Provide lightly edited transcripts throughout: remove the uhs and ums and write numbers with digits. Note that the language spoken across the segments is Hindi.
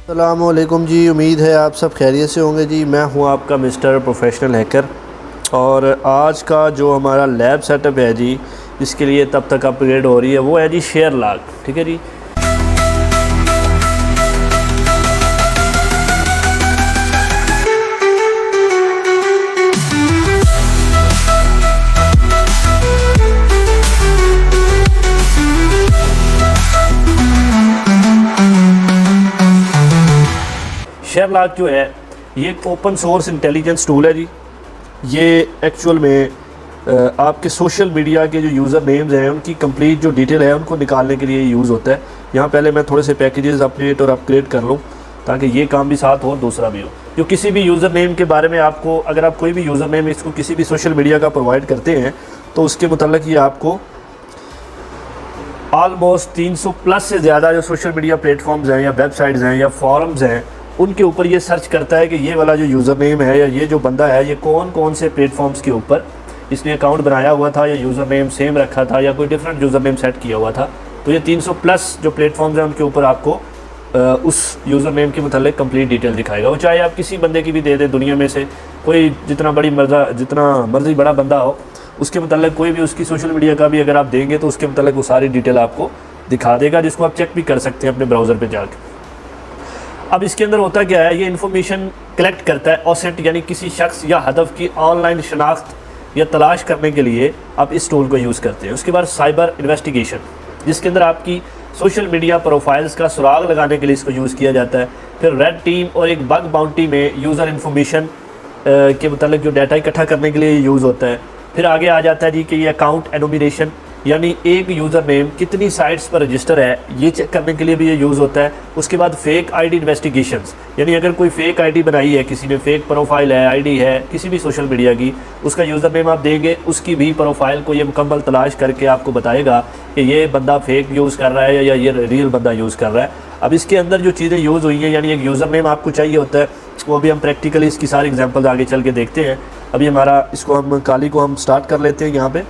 अस्सलामुअलैकुम जी, उम्मीद है आप सब खैरियत से होंगे जी। मैं हूं आपका मिस्टर प्रोफेशनल हैकर और आज का जो हमारा लैब सेटअप है जी, इसके लिए तब तक अपग्रेड हो रही है, वो है जी शेयरलॉक। ठीक है जी। शेयरलॉक जो है ये एक ओपन सोर्स इंटेलिजेंस टूल है जी। ये एक्चुअल में आपके सोशल मीडिया के जो यूज़र नेम्स हैं उनकी कंप्लीट जो डिटेल है उनको निकालने के लिए यूज़ होता है। यहाँ पहले मैं थोड़े से पैकेजेस अपडेट और अपग्रेड कर लूँ ताकि ये काम भी साथ हो और दूसरा भी हो। जो किसी भी यूज़र नेम के बारे में आपको, अगर आप कोई भी यूज़र नेम इसको किसी भी सोशल मीडिया का प्रोवाइड करते हैं तो उसके मतलब ये आपको ऑलमोस्ट 300 प्लस से ज़्यादा जो सोशल मीडिया प्लेटफॉर्म्स हैं या वेबसाइट्स हैं या फॉरम्स हैं उनके ऊपर ये सर्च करता है कि ये वाला जो यूज़र नेम है या ये जो बंदा है ये कौन कौन से प्लेटफॉर्म्स के ऊपर इसने अकाउंट बनाया हुआ था या यूज़र नेम सेम रखा था या कोई डिफरेंट यूज़र नेम सेट किया हुआ था। तो ये 300 प्लस जो प्लेटफॉर्म्स हैं उनके ऊपर आपको उस यूज़र नेम के मतलब कंप्लीट डिटेल दिखाएगा। वो चाहे आप किसी बंदे की भी दे दें, दुनिया में से कोई जितना मर्जी बड़ा बंदा हो उसके मतलब कोई भी उसकी सोशल मीडिया का भी अगर आप देंगे तो उसके मतलब वो सारी डिटेल आपको दिखा देगा, जिसको आप चेक भी कर सकते हैं अपने ब्राउज़र पर जाकर। अब इसके अंदर होता क्या है, ये इन्फॉर्मेशन कलेक्ट करता है ऑसेट, यानी किसी शख्स या हदफ की ऑनलाइन शनाख्त या तलाश करने के लिए आप इस टूल को यूज़ करते हैं। उसके बाद साइबर इन्वेस्टिगेशन, जिसके अंदर आपकी सोशल मीडिया प्रोफाइल्स का सुराग लगाने के लिए इसको यूज़ किया जाता है। फिर रेड टीम और एक बग बाउंटी में यूज़र इन्फॉर्मेशन के मतलब जो डाटा इकट्ठा करने के लिए यूज़ होता है। फिर आगे आ जाता है जी कि ये अकाउंट एनोमिनेशन, यानी एक यूज़र नेम कितनी साइट्स पर रजिस्टर है ये चेक करने के लिए भी ये यूज़ होता है। उसके बाद फेक आईडी इन्वेस्टिगेशंस, यानी अगर कोई फेक आईडी बनाई है, किसी ने फेक प्रोफाइल है, आईडी है किसी भी सोशल मीडिया की, उसका यूज़र नेम आप देंगे, उसकी भी प्रोफाइल को ये मुकम्मल तलाश करके आपको बताएगा कि ये बंदा फेक यूज़ कर रहा है या ये रियल बंदा यूज़ कर रहा है। अब इसके अंदर जो चीज़ें यूज़ हुई हैं, यानी एक यूज़र नेम आपको चाहिए होता है, वो भी हम प्रैक्टिकली इसकी सारी एग्जाम्पल आगे चल के देखते हैं। अभी हमारा इसको हम काली को हम स्टार्ट कर लेते हैं यहाँ पे।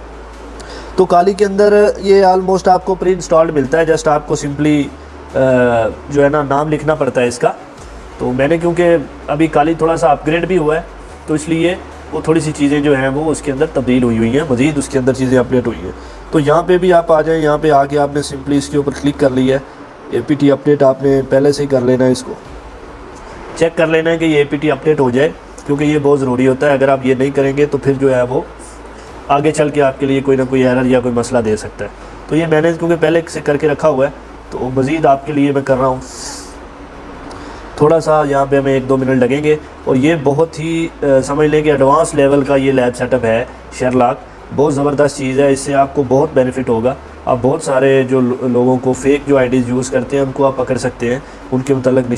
तो काली के अंदर ये ऑलमोस्ट आपको प्री इंस्टॉल्ड मिलता है, जस्ट आपको सिंपली जो है ना नाम लिखना पड़ता है इसका। तो मैंने क्योंकि अभी काली थोड़ा सा अपग्रेड भी हुआ है तो इसलिए वो थोड़ी सी चीज़ें जो हैं वो उसके अंदर तब्दील हुई हैं, मज़ीद उसके अंदर चीज़ें अपडेट हुई हैं। तो यहाँ पे भी आप आ जाएँ, यहाँ पे आके आपने सिंपली इसके ऊपर क्लिक कर लिया है। APT अपडेट आपने पहले से ही कर लेना है, इसको चेक कर लेना है कि ये APT अपडेट हो जाए, क्योंकि ये बहुत ज़रूरी होता है। अगर आप ये नहीं करेंगे तो फिर जो है वो आगे चल के आपके लिए कोई ना कोई एरर या कोई मसला दे सकता है। तो ये मैंने क्योंकि पहले से करके रखा हुआ है तो मज़ीद आपके लिए मैं कर रहा हूँ। थोड़ा सा यहाँ पे हमें 1-2 मिनट लगेंगे और ये बहुत ही समझ लें कि एडवांस लेवल का ये लैब सेटअप है शेयरलॉक। बहुत ज़बरदस्त चीज़ है, इससे आपको बहुत बेनिफिट होगा। आप बहुत सारे जो लोगों को फेक जो आईडीज़ यूज़ करते हैं उनको आप पकड़ सकते हैं, उनके मतलब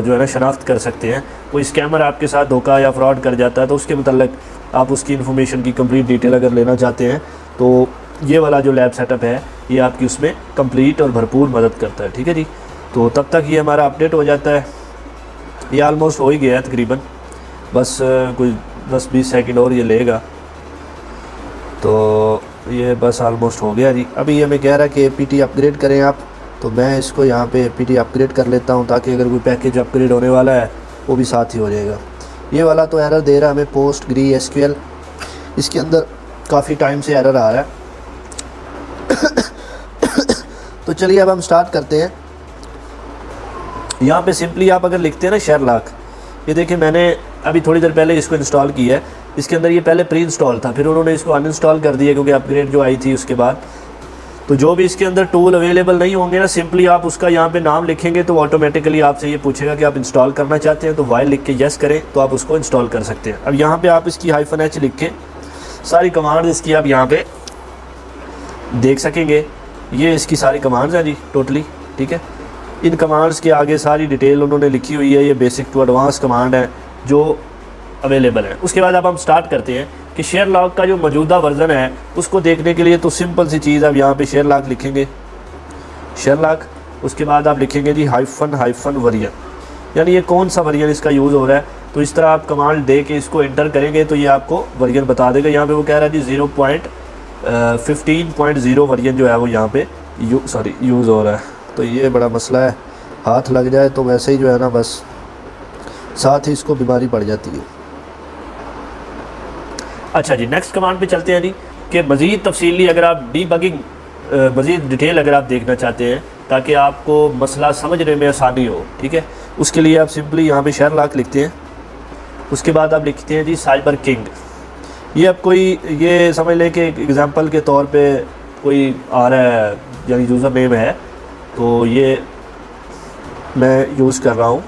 जो है ना शनाख्त कर सकते हैं। कोई स्कैमर आपके साथ धोखा या फ्रॉड कर जाता है तो उसके मतलब आप उसकी इन्फॉर्मेशन की कंप्लीट डिटेल अगर लेना चाहते हैं तो ये वाला जो लैब सेटअप है ये आपकी उसमें कंप्लीट और भरपूर मदद करता है। ठीक है जी। तो तब तक ये हमारा अपडेट हो जाता है। ये ऑलमोस्ट हो ही गया है तकरीबन, बस कोई 10-20 सेकंड और ये लेगा। तो ये बस ऑलमोस्ट हो गया जी। अभी ये मैं कह रहा कि APT अपग्रेड करें आप, तो मैं इसको यहाँ पे APT अपग्रेड कर लेता हूँ ताकि अगर कोई पैकेज अपग्रेड होने वाला है वो भी साथ ही हो जाएगा। ये वाला तो एरर दे रहा है हमें PostgreSQL, इसके अंदर काफ़ी टाइम से एरर आ रहा है। तो चलिए अब हम स्टार्ट करते हैं। यहाँ पे सिंपली आप अगर लिखते हैं ना शेयरलॉक, ये देखिए मैंने अभी थोड़ी देर पहले इसको इंस्टॉल किया है। इसके अंदर ये पहले प्री इंस्टॉल था, फिर उन्होंने इसको अनइंस्टॉल कर दिया क्योंकि अपग्रेड जो आई थी उसके बाद। तो जो भी इसके अंदर टूल अवेलेबल नहीं होंगे ना, सिंपली आप उसका यहाँ पे नाम लिखेंगे तो ऑटोमेटिकली आपसे ये पूछेगा कि आप इंस्टॉल करना चाहते हैं, तो वाइल लिख के यस करें तो आप उसको इंस्टॉल कर सकते हैं। अब यहाँ पे आप इसकी -h लिख के सारी कमांड्स इसकी आप यहाँ पे देख सकेंगे। ये इसकी सारी कमांड्स हैं जी टोटली। ठीक है, इन कमांड्स के आगे सारी डिटेल उन्होंने लिखी हुई है। ये बेसिक टू एडवांस कमांड है जो अवेलेबल है। उसके बाद अब हम स्टार्ट करते हैं कि शेयरलॉक का जो मौजूदा वर्जन है उसको देखने के लिए तो सिंपल सी चीज़, अब यहाँ पे शेयरलॉक लिखेंगे, शेयरलॉक, उसके बाद आप लिखेंगे जी हाइफन वर्जन, यानी ये कौन सा वर्जन इसका यूज़ हो रहा है। तो इस तरह आप कमांड दे के इसको एंटर करेंगे तो ये आपको वर्जन बता देगा। यहाँ पे वो कह रहा है जी 0.15.0 वर्जन जो है वो यहाँ पे यूज़ हो रहा है। तो ये बड़ा मसला है, हाथ लग जाए तो वैसे ही जो है ना बस साथ ही इसको बीमारी पड़ जाती है। अच्छा जी, नेक्स्ट कमांड पे चलते हैं जी कि मज़ीद तफसीली अगर आप डीबगिंग मज़ीद डिटेल अगर आप देखना चाहते हैं ताकि आपको मसला समझने में आसानी हो, ठीक है, उसके लिए आप सिंपली यहाँ पे शेरलॉक लिखते हैं। उसके बाद आप लिखते हैं जी साइबर किंग। ये अब कोई ये समझ लें कि एग्ज़ाम्पल के तौर पे कोई आ रहा है यानी यूज़र नेम है, तो ये मैं यूज़ कर रहा हूँ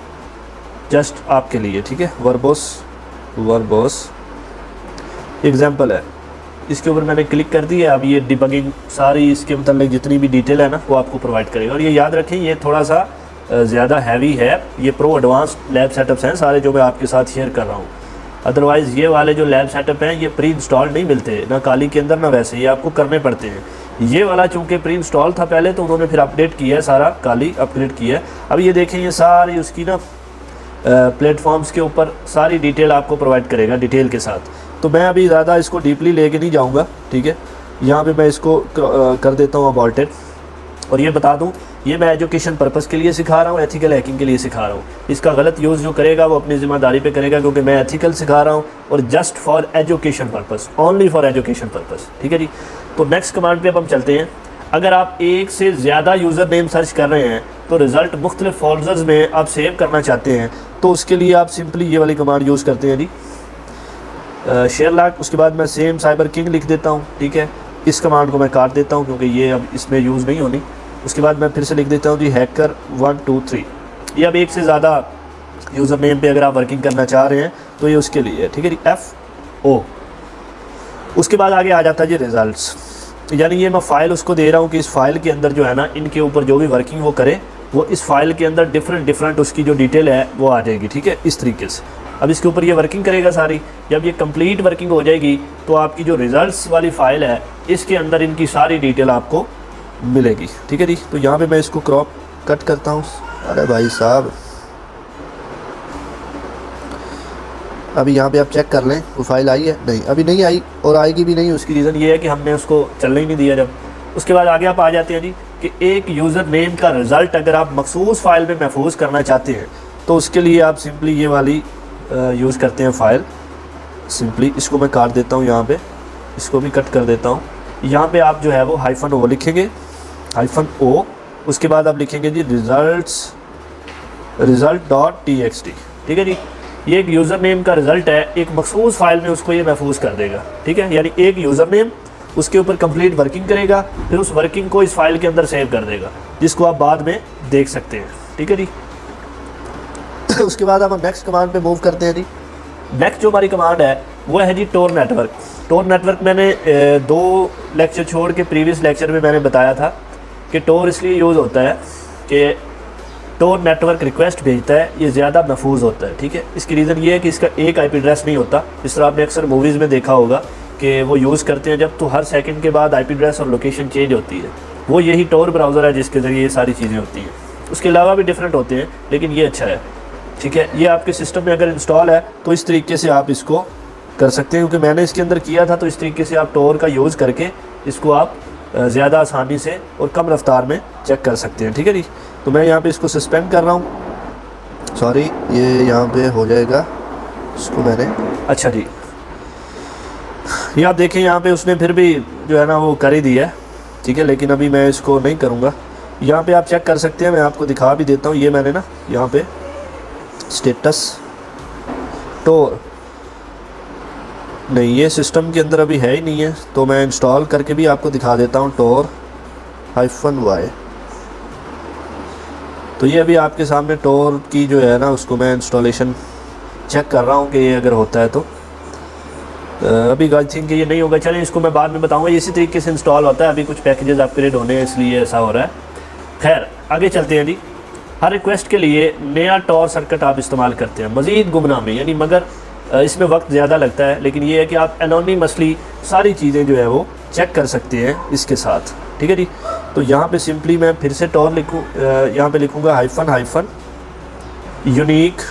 जस्ट आपके लिए, ठीक है। वर्बोस एग्ज़ाम्पल है, इसके ऊपर मैंने क्लिक कर दी है। अब ये डिबगिंग सारी इसके मतलब जितनी भी डिटेल है ना वो आपको प्रोवाइड करेगा। और ये याद रखें ये थोड़ा सा ज़्यादा हैवी है, ये प्रो एडवांस्ड लैब सेटअप्स हैं सारे जो मैं आपके साथ शेयर कर रहा हूँ। अदरवाइज़ ये वाले जो लैब सेटअप हैं ये प्री इंस्टॉल नहीं मिलते ना काली के अंदर ना वैसे, ये आपको करने पड़ते हैं। ये वाला चूँकि प्री इंस्टॉल था पहले तो उन्होंने फिर अपडेट किया है, सारा काली अपग्रेड किया है। अब ये देखें ये सारी उसकी ना प्लेटफॉर्म्स के ऊपर सारी डिटेल आपको प्रोवाइड करेगा डिटेल के साथ। तो मैं अभी ज़्यादा इसको डीपली लेके नहीं जाऊँगा, ठीक है। यहाँ पे मैं इसको कर देता हूँ अबाउटेड। और ये बता दूँ ये मैं एजुकेशन पर्पज़ के लिए सिखा रहा हूँ, एथिकल हैकिंग के लिए सिखा रहा हूँ। इसका गलत यूज़ जो करेगा वो अपनी ज़िम्मेदारी पे करेगा क्योंकि मैं एथिकल सिखा रहा हूँ और just for education purpose, only for education purpose, ठीक है जी। तो नेक्स्ट कमांड पे अब हम चलते हैं। अगर आप एक से ज़्यादा यूज़र नेम सर्च कर रहे हैं तो रिज़ल्ट मुख्तलिफ फोल्डर्स में आप सेव करना चाहते हैं तो उसके लिए आप सिंपली ये वाली कमांड यूज़ करते हैं जी शेरलॉक। उसके बाद मैं सेम साइबर किंग लिख देता हूँ, ठीक है। इस कमांड को मैं काट देता हूँ क्योंकि ये अब इसमें यूज़ नहीं होनी। उसके बाद मैं फिर से लिख देता हूँ जी हैकर 1 2 3। ये अब एक से ज़्यादा यूज़र नेम पे अगर आप वर्किंग करना चाह रहे हैं तो ये उसके लिए है, ठीक है जी, FO। उसके बाद आगे आ जाता है जी रिज़ल्ट्स, यानी ये मैं फ़ाइल उसको दे रहा हूँ कि इस फाइल के अंदर जो है ना इनके ऊपर जो भी वर्किंग वो करे वो इस फाइल के अंदर डिफरेंट उसकी जो डिटेल है वो आ जाएगी, ठीक है, इस तरीके से। अब इसके ऊपर ये वर्किंग करेगा सारी। जब ये कंप्लीट वर्किंग हो जाएगी तो आपकी जो रिज़ल्ट्स वाली फ़ाइल है इसके अंदर इनकी सारी डिटेल आपको मिलेगी, ठीक है जी। तो यहाँ पे मैं इसको क्रॉप कट करता हूँ। अरे भाई साहब अभी यहाँ पे आप चेक कर लें वो फाइल आई है, नहीं अभी नहीं आई और आएगी भी नहीं। उसकी रीज़न ये है कि हमने उसको चलने ही नहीं दिया जब। उसके बाद आगे आप आ जाते हैं जी कि एक यूज़र नेम का रिज़ल्ट अगर आप मखसूस फ़ाइल में महफूज करना चाहते हैं तो उसके लिए आप सिंपली ये वाली यूज़ करते हैं फ़ाइल। सिंपली इसको मैं काट देता हूँ, यहाँ पे इसको भी कट कर देता हूँ। यहाँ पे आप जो है वो -O लिखेंगे, -O। उसके बाद आप लिखेंगे जी result.txt, ठीक है जी। ये एक यूज़र नेम का रिज़ल्ट है, एक मखसूस फाइल में उसको ये महफूज कर देगा, ठीक है। यानी एक यूज़र नेम उसके ऊपर कंप्लीट वर्किंग करेगा, फिर उस वर्किंग को इस फाइल के अंदर सेव कर देगा जिसको आप बाद में देख सकते हैं, ठीक है जी। उसके बाद हम नेक्स्ट कमांड पे मूव करते हैं जी। नेक्स्ट जो हमारी कमांड है वो है जी टोर नेटवर्क। टोर नेटवर्क मैंने 2 लेक्चर छोड़ के प्रीवियस लेक्चर में मैंने बताया था कि टोर इसलिए यूज़ होता है कि टोर नेटवर्क रिक्वेस्ट भेजता है, ये ज़्यादा महफूज होता है, ठीक है। इसकी रीज़न ये है कि इसका एक IP एड्रेस नहीं होता। इस तरह आपने अक्सर मूवीज़ में देखा होगा कि वो यूज़ करते हैं जब तो हर सेकंड के बाद IP एड्रेस और लोकेशन चेंज होती है। वो यही टोर ब्राउज़र है जिसके ज़रिए ये सारी चीज़ें होती हैं। उसके अलावा भी डिफरेंट होते हैं लेकिन ये अच्छा है, ठीक है। ये आपके सिस्टम में अगर इंस्टॉल है तो इस तरीके से आप इसको कर सकते हैं क्योंकि मैंने इसके अंदर किया था। तो इस तरीके से आप टोर का यूज़ करके इसको आप ज़्यादा आसानी से और कम रफ्तार में चेक कर सकते हैं, ठीक है जी। तो मैं यहाँ पे इसको सस्पेंड कर रहा हूँ, सॉरी ये यहाँ पे हो जाएगा इसको मैंने, अच्छा जी। ये आप देखें यहाँ पे उसने फिर भी जो है ना वो कर ही दिया है, ठीक है। लेकिन अभी मैं इसको नहीं करूँगा। यहाँ पे आप चेक कर सकते हैं, मैं आपको दिखा भी देता हूँ। ये मैंने ना यहाँ पे स्टेटस टोर नहीं, ये सिस्टम के अंदर अभी है ही नहीं है, तो मैं इंस्टॉल करके भी आपको दिखा देता हूँ Tor-Y। तो ये अभी आपके सामने टोर की जो है ना उसको मैं इंस्टॉलेशन चेक कर रहा हूँ कि ये अगर होता है तो अभी आई थिंक ये नहीं होगा। चलें इसको मैं बाद में बताऊँगा। इसी तरीके से इंस्टॉल होता है, अभी कुछ पैकेजेस अपग्रेड होने हैं इसलिए ऐसा हो रहा है। खैर आगे चलते हैं जी। हर रिक्वेस्ट के लिए नया टॉर सर्किट आप इस्तेमाल करते हैं मज़ीद गुमनामी, यानी मगर इसमें वक्त ज़्यादा लगता है, लेकिन ये है कि आप एनोनिमसली सारी चीज़ें जो है वो चेक कर सकते हैं इसके साथ, ठीक है जी। तो यहाँ पे सिंपली मैं फिर से टॉर लिखूँ, यहाँ पे लिखूँगा -, यूनिक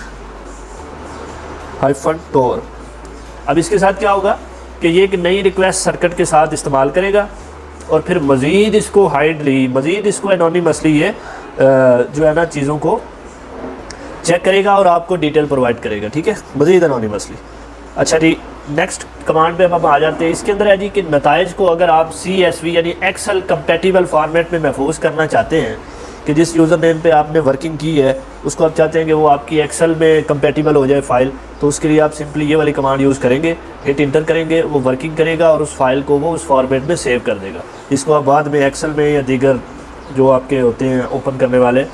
-टोर। अब इसके साथ क्या होगा कि ये एक नई रिक्वेस्ट सर्किट के साथ इस्तेमाल करेगा और फिर मज़ीद इसको हाइडली, मज़ीद इसको एनोनिमसली ये जो है ना चीज़ों को चेक करेगा और आपको डिटेल प्रोवाइड करेगा, ठीक है, मज़ीद एनोनिमसली। अच्छा जी, नेक्स्ट कमांड पे अब हम आ जाते हैं। इसके अंदर है जी कि नताइज को अगर आप CSV यानी एक्सेल कंपैटिबल फॉर्मेट में महफूज करना चाहते हैं, कि जिस यूज़र नेम पे आपने वर्किंग की है उसको आप चाहते हैं कि वो आपकी एक्सेल में कंपैटिबल हो जाए फ़ाइल, तो उसके लिए आप सिंपली ये वाली कमांड यूज़ करेंगे, हिट इंटर करेंगे, वो वर्किंग करेगा और उस फाइल को वो उस फॉर्मेट में सेव कर देगा। इसको आप बाद में एक्सेल में या दीगर जो आपके होते हैं ओपन करने वाले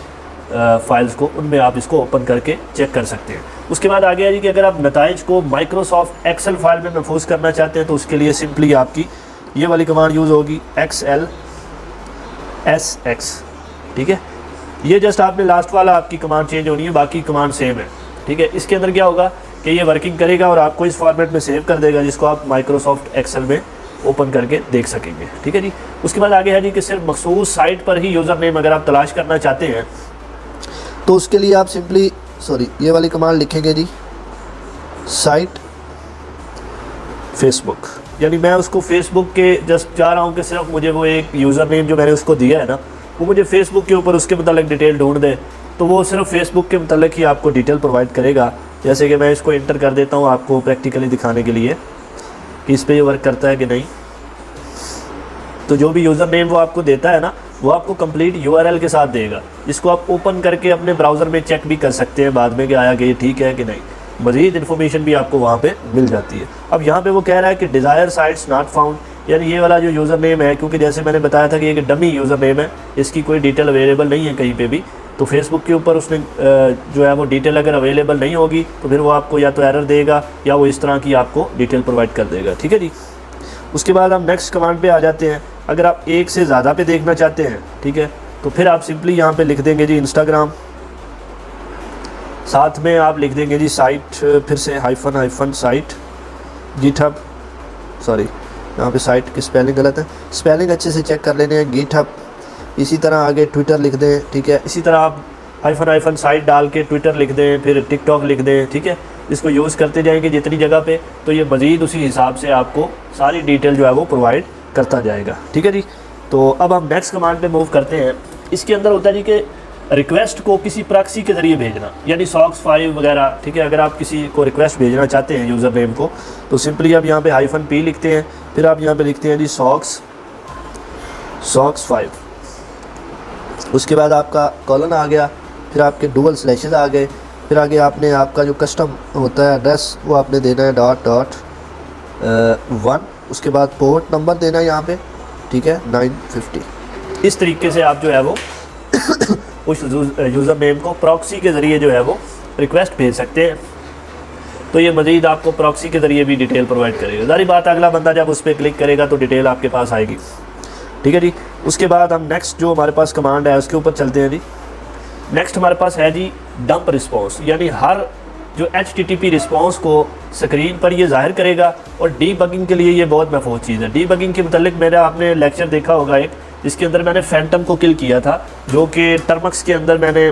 फाइल्स को, उनमें आप इसको ओपन करके चेक कर सकते हैं। उसके बाद आगे है जी कि अगर आप नताइज को माइक्रोसॉफ्ट एक्सेल फाइल में महफूज करना चाहते हैं तो उसके लिए सिंपली आपकी ये वाली कमांड यूज़ होगी, XLSX, ठीक है। ये जस्ट आपने लास्ट वाला आपकी कमांड चेंज होनी है, बाकी कमांड सेम है, ठीक है। इसके अंदर क्या होगा कि ये वर्किंग करेगा और आपको इस फॉर्मेट में सेव कर देगा, जिसको आप माइक्रोसॉफ्ट एक्सेल में ओपन करके देख सकेंगे, ठीक है जी। उसके बाद आगे है जी कि सिर्फ मखसूस साइट पर ही यूज़र नेम अगर आप तलाश करना चाहते हैं तो उसके लिए आप सिंपली ये वाली कमांड लिखेंगे जी, साइट फेसबुक, यानी मैं उसको फेसबुक के जस्ट चाह रहा हूँ कि सिर्फ मुझे वो एक यूज़र नेम जो मैंने उसको दिया है ना, वो मुझे फेसबुक के ऊपर उसके मतलब डिटेल ढूंढ दे, तो वो सिर्फ फेसबुक के मतलब ही आपको डिटेल प्रोवाइड करेगा। जैसे कि मैं इसको इंटर कर देता हूँ आपको प्रैक्टिकली दिखाने के लिए कि इस पर ये वर्क करता है कि नहीं। तो जो भी यूज़र नेम वो आपको देता है ना, वो आपको कंप्लीट URL के साथ देगा, जिसको आप ओपन करके अपने ब्राउज़र में चेक भी कर सकते हैं बाद में कि आया कि ये ठीक है कि नहीं। मज़ीद इन्फॉर्मेशन भी आपको वहाँ पे मिल जाती है। अब यहाँ पे वो कह रहा है कि डिज़ायर साइट्स नॉट फाउंड, यानी ये वाला जो यूज़र नेम है, क्योंकि जैसे मैंने बताया था कि एक डमी यूज़र नेम है, इसकी कोई डिटेल अवेलेबल नहीं है कहीं पे भी, तो फेसबुक के ऊपर उसने जो है वो डिटेल अगर अवेलेबल नहीं होगी तो फिर वो आपको या तो एरर देगा या वो इस तरह की आपको डिटेल प्रोवाइड कर देगा, ठीक है जी। उसके बाद हम नेक्स्ट कमांड पे आ जाते हैं। अगर आप एक से ज़्यादा पे देखना चाहते हैं, ठीक है, तो फिर आप सिंपली यहाँ पे लिख देंगे जी इंस्टाग्राम, साथ में आप लिख देंगे जी साइट, फिर से हाइफन साइट, गिटहब, यहाँ पे साइट की स्पेलिंग गलत है, स्पेलिंग अच्छे से चेक कर लेने हैं, गिटहब। इसी तरह आगे ट्विटर लिख दें, ठीक है। इसी तरह आप हाइफन साइट डाल के ट्विटर लिख दें, फिर टिकटॉक लिख दें, ठीक है। इसको यूज़ करते जाएंगे जितनी जगह पे, तो ये मज़ीद उसी हिसाब से आपको सारी डिटेल जो है वो प्रोवाइड करता जाएगा, ठीक है जी। तो अब हम नेक्स्ट कमांड पे मूव करते हैं। इसके अंदर होता है जी कि रिक्वेस्ट को किसी प्रॉक्सी के ज़रिए भेजना, यानी सॉक्स 5 वगैरह, ठीक है। अगर आप किसी को रिक्वेस्ट भेजना चाहते हैं यूज़र नेम को, तो सिंपली आप यहाँ पे -P लिखते हैं, फिर आप यहाँ पे लिखते हैं जी सॉक्स 5। उसके बाद आपका कॉलन आ गया, फिर आपके डुअल स्लैशेस आ गए, फिर आगे आपने आपका जो कस्टम होता है एड्रेस वो आपने देना है .1। उसके बाद पोर्ट नंबर देना है यहाँ पे, ठीक है, 950। इस तरीके से आप जो है वो उस यूज़र नेम को प्रॉक्सी के ज़रिए जो है वो रिक्वेस्ट भेज सकते हैं। तो ये मज़ीद आपको प्रॉक्सी के ज़रिए भी डिटेल प्रोवाइड करेगा। सारी बात अगला बंदा जब उस पर क्लिक करेगा तो डिटेल आपके पास आएगी, ठीक है जी। उसके बाद हम नेक्स्ट जो हमारे पास कमांड है उसके ऊपर चलते हैं जी। नेक्स्ट हमारे पास है जी डंप रिस्पॉन्स, यानी हर जो HTTP रिस्पॉन्स को स्क्रीन पर ये ज़ाहिर करेगा, और डीबगिंग के लिए ये बहुत महफूज चीज़ है। डीबगिंग के मतलब मेरा आपने लेक्चर देखा होगा एक, जिसके अंदर मैंने फैंटम को किल किया था, जो कि टर्मक्स के अंदर मैंने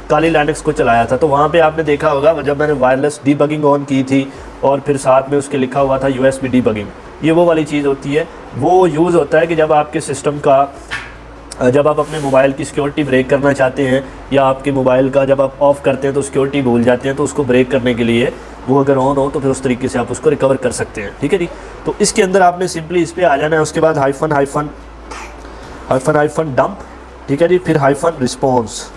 काली लाइनक्स को चलाया था। तो वहाँ पे आपने देखा होगा जब मैंने वायरलेस डीबगिंग ऑन की थी और फिर साथ में उसके लिखा हुआ था USB डीबगिंग, ये वो वाली चीज़ होती है। वो यूज़ होता है कि जब आपके सिस्टम का, जब आप अपने मोबाइल की सिक्योरिटी ब्रेक करना चाहते हैं, या आपके मोबाइल का जब आप ऑफ़ करते हैं तो सिक्योरिटी भूल जाते हैं, तो उसको ब्रेक करने के लिए वो अगर ऑन हो तो फिर उस तरीके से आप उसको रिकवर कर सकते हैं, ठीक है जी। तो इसके अंदर आपने सिंपली इस पर आ जाना है। उसके बाद हाइफन डंप, ठीक है जी, फिर हाइफन रिस्पॉन्स,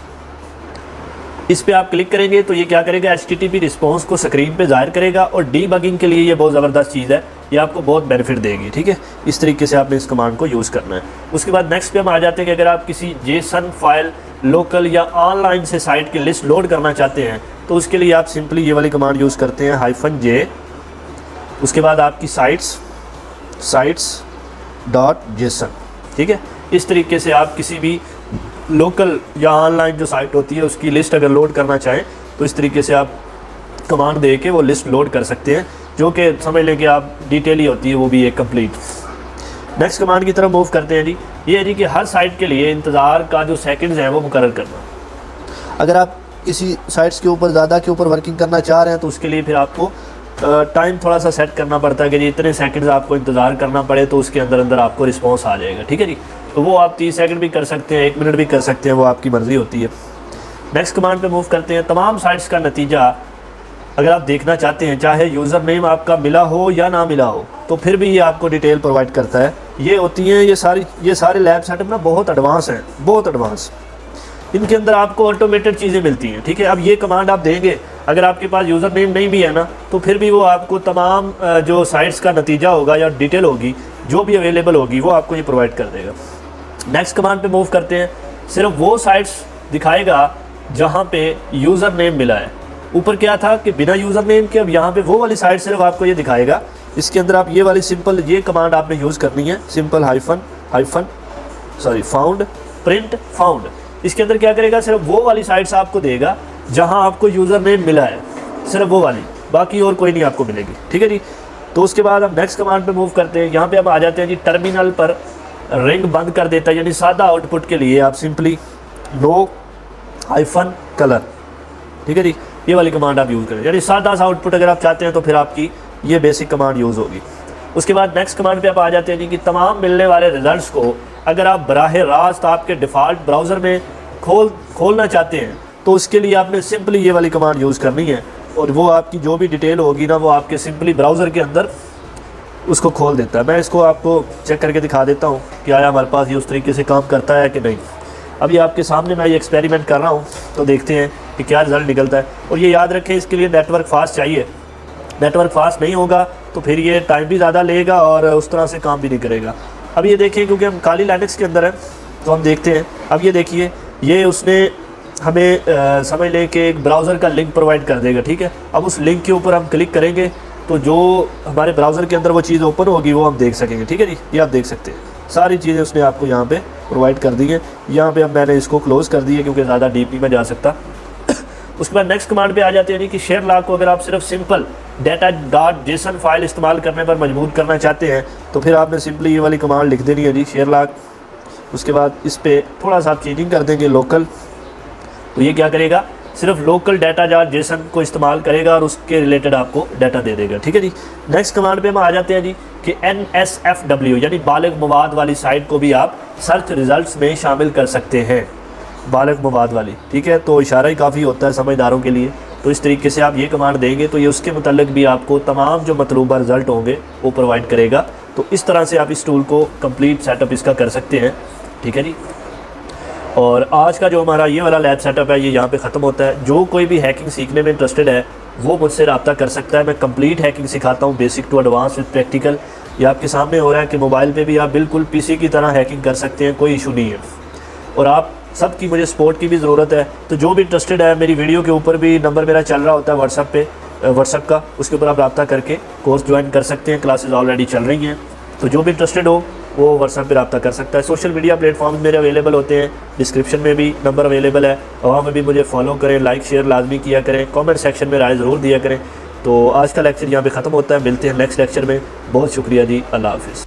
इस पे आप क्लिक करेंगे तो ये क्या करेगा, HTTP रिस्पॉन्स को स्क्रीन पे जाहिर करेगा, और डीबगिंग के लिए ये बहुत ज़बरदस्त चीज़ है, ये आपको बहुत बेनिफिट देगी, ठीक है। इस तरीके से आपने इस कमांड को यूज़ करना है। उसके बाद नेक्स्ट पे हम आ जाते हैं कि अगर आप किसी JSON फाइल लोकल या ऑनलाइन से साइट की लिस्ट लोड करना चाहते हैं, तो उसके लिए आप सिंपली ये वाली कमांड यूज़ करते हैं -J। उसके बाद आपकी sites.json, ठीक है। इस तरीके से आप किसी भी लोकल या ऑनलाइन जो साइट होती है उसकी लिस्ट अगर लोड करना चाहें तो इस तरीके से आप कमांड दे के वो लिस्ट लोड कर सकते हैं, जो कि समझ लें कि आप डिटेल ही होती है वो भी एक कंप्लीट। नेक्स्ट कमांड की तरफ मूव करते हैं जी। ये है जी कि हर साइट के लिए इंतज़ार का जो सेकंड्स हैं वो मुकर्रर करना। अगर आप किसी साइट्स के ऊपर ज़्यादा के ऊपर वर्किंग करना चाह रहे हैं तो उसके लिए फिर आपको टाइम थोड़ा सा सेट करना पड़ता है कि जी इतने सेकंड्स आपको इंतज़ार करना पड़े, तो उसके अंदर अंदर आपको रिस्पॉन्स आ जाएगा, ठीक है जी। तो वो आप 30 सेकंड भी कर सकते हैं, 1 मिनट भी कर सकते हैं, वो आपकी मर्ज़ी होती है। नेक्स्ट कमांड पे मूव करते हैं। तमाम साइट्स का नतीजा अगर आप देखना चाहते हैं, चाहे यूज़र नेम आपका मिला हो या ना मिला हो, तो फिर भी ये आपको डिटेल प्रोवाइड करता है। ये होती हैं ये सारे लैब सेटअप ना बहुत एडवांस हैं, बहुत एडवांस। इनके अंदर आपको ऑटोमेटेड चीज़ें मिलती हैं, ठीक है। अब ये कमांड आप देंगे, अगर आपके पास यूज़र नेम नहीं भी है ना, तो फिर भी वो आपको तमाम जो साइट्स का नतीजा होगा या डिटेल होगी जो भी अवेलेबल होगी वो आपको ये प्रोवाइड कर देगा। नेक्स्ट कमांड पे मूव करते हैं। सिर्फ वो साइट्स दिखाएगा जहाँ पे यूज़र नेम मिला है। ऊपर क्या था कि बिना यूज़र नेम के, अब यहाँ पे वो वाली साइट सिर्फ आपको ये दिखाएगा। इसके अंदर आप ये वाली सिंपल ये कमांड आपने यूज़ करनी है, सिंपल फाउंड प्रिंट फाउंड। इसके अंदर क्या करेगा, सिर्फ वो वाली साइट्स आपको देगा जहां आपको यूज़र नेम मिला है, सिर्फ वो वाली, बाकी और कोई नहीं आपको मिलेगी, ठीक है जी। तो उसके बाद हम नेक्स्ट कमांड पे मूव करते हैं। यहाँ पे हम आ जाते हैं जी, टर्मिनल पर रिंग बंद कर देता है, यानी सादा आउटपुट के लिए आप सिंपली नो हाइफन कलर, ठीक है जी, ये वाली कमांड आप यूज़ करें। यानी सादा सा आउटपुट अगर आप चाहते हैं तो फिर आपकी ये बेसिक कमांड यूज़ होगी। उसके बाद नेक्स्ट कमांड पे आप आ जाते हैं जी कि तमाम मिलने वाले रिजल्ट्स को अगर आप बराह रास्त आपके डिफ़ॉल्ट ब्राउज़र में खोलना चाहते हैं, तो उसके लिए आपने सिंपली ये वाली कमांड यूज़ करनी है, और वो आपकी जो भी डिटेल होगी ना, वो आपके सिंपली ब्राउज़र के अंदर उसको खोल देता है। मैं इसको आपको चेक करके दिखा देता हूँ कि आया हमारे पास ये उस तरीके से काम करता है कि नहीं। अभी आपके सामने मैं ये एक्सपेरिमेंट कर रहा हूँ, तो देखते हैं कि क्या रिज़ल्ट निकलता है। और ये याद रखें, इसके लिए नेटवर्क फास्ट चाहिए। नेटवर्क फास्ट नहीं होगा तो फिर ये टाइम भी ज़्यादा लेगा और उस तरह से काम भी नहीं करेगा। अब ये देखिए, क्योंकि हम काली लाइनक्स के अंदर हैं तो हम देखते हैं। अब ये देखिए, ये उसने हमें समझ लें कि एक ब्राउज़र का लिंक प्रोवाइड कर देगा, ठीक है। अब उस लिंक के ऊपर हम क्लिक करेंगे तो जो हमारे ब्राउज़र के अंदर वो चीज़ ओपन होगी वो हम देख सकेंगे, ठीक है जी। ये आप देख सकते हैं, सारी चीज़ें उसने आपको यहाँ पे प्रोवाइड कर दी है। यहाँ पे अब मैंने इसको क्लोज़ कर दी है क्योंकि ज़्यादा डीप नहीं मैं जा सकता। उसके बाद नेक्स्ट कमांड पे आ जाते हैं कि शेयर लॉग को अगर आप सिर्फ सिंपल data.json फाइल इस्तेमाल करने पर मजबूर करना चाहते हैं, तो फिर आपने सिंपली ये वाली कमांड लिख देनी है जी, शेयर लॉग। उसके बाद इस पर थोड़ा सा आप चेंजिंग कर देंगे, लोकल, तो ये क्या करेगा, सिर्फ लोकल data.json को इस्तेमाल करेगा और उसके रिलेटेड आपको डाटा दे देगा, ठीक है जी। नेक्स्ट कमांड पे हम आ जाते हैं जी कि NSFW यानी बालिग मवाद वाली साइट को भी आप सर्च रिजल्ट्स में शामिल कर सकते हैं, बालिग मवाद वाली, ठीक है। तो इशारा ही काफ़ी होता है समझदारों के लिए। तो इस तरीके से आप ये कमांड देंगे तो ये उसके मुतल्लिक भी आपको तमाम जो मतलूबा रिज़ल्ट होंगे वो प्रोवाइड करेगा। तो इस तरह से आप इस टूल को कंप्लीट सेटअप इसका कर सकते हैं, ठीक है जी। और आज का जो हमारा ये वाला लैब सेटअप है ये यहाँ पे ख़त्म होता है। जो कोई भी हैकिंग सीखने में इंटरेस्टेड है वो मुझसे रब्ता कर सकता है। मैं कंप्लीट हैकिंग सिखाता हूँ, basic to advance with practical. ये आपके सामने हो रहा है कि मोबाइल पे भी आप बिल्कुल पीसी की तरह हैकिंग कर सकते हैं, कोई इशू नहीं है। और आप सबकी मुझे सपोर्ट की भी ज़रूरत है, तो जो भी इंटरेस्टेड है, मेरी वीडियो के ऊपर भी नंबर मेरा चल रहा होता है व्हाट्सएप का, उसके ऊपर आप रब्ता करके कोर्स ज्वाइन कर सकते हैं। क्लासेस ऑलरेडी चल रही हैं, तो जो भी इंटरेस्टेड हो वो व्हाट्सएप पे रब्ता कर सकता है। सोशल मीडिया प्लेटफॉर्म्स मेरे अवेलेबल होते हैं, डिस्क्रिप्शन में भी नंबर अवेलेबल है, वहाँ में भी मुझे फॉलो करें, लाइक शेयर लाजमी किया करें, कमेंट सेक्शन में राय ज़रूर दिया करें। तो आज का लेक्चर यहाँ पे ख़त्म होता है, मिलते हैं नेक्स्ट लेक्चर में। बहुत शुक्रिया जी, अल्लाह हाफ़िज़।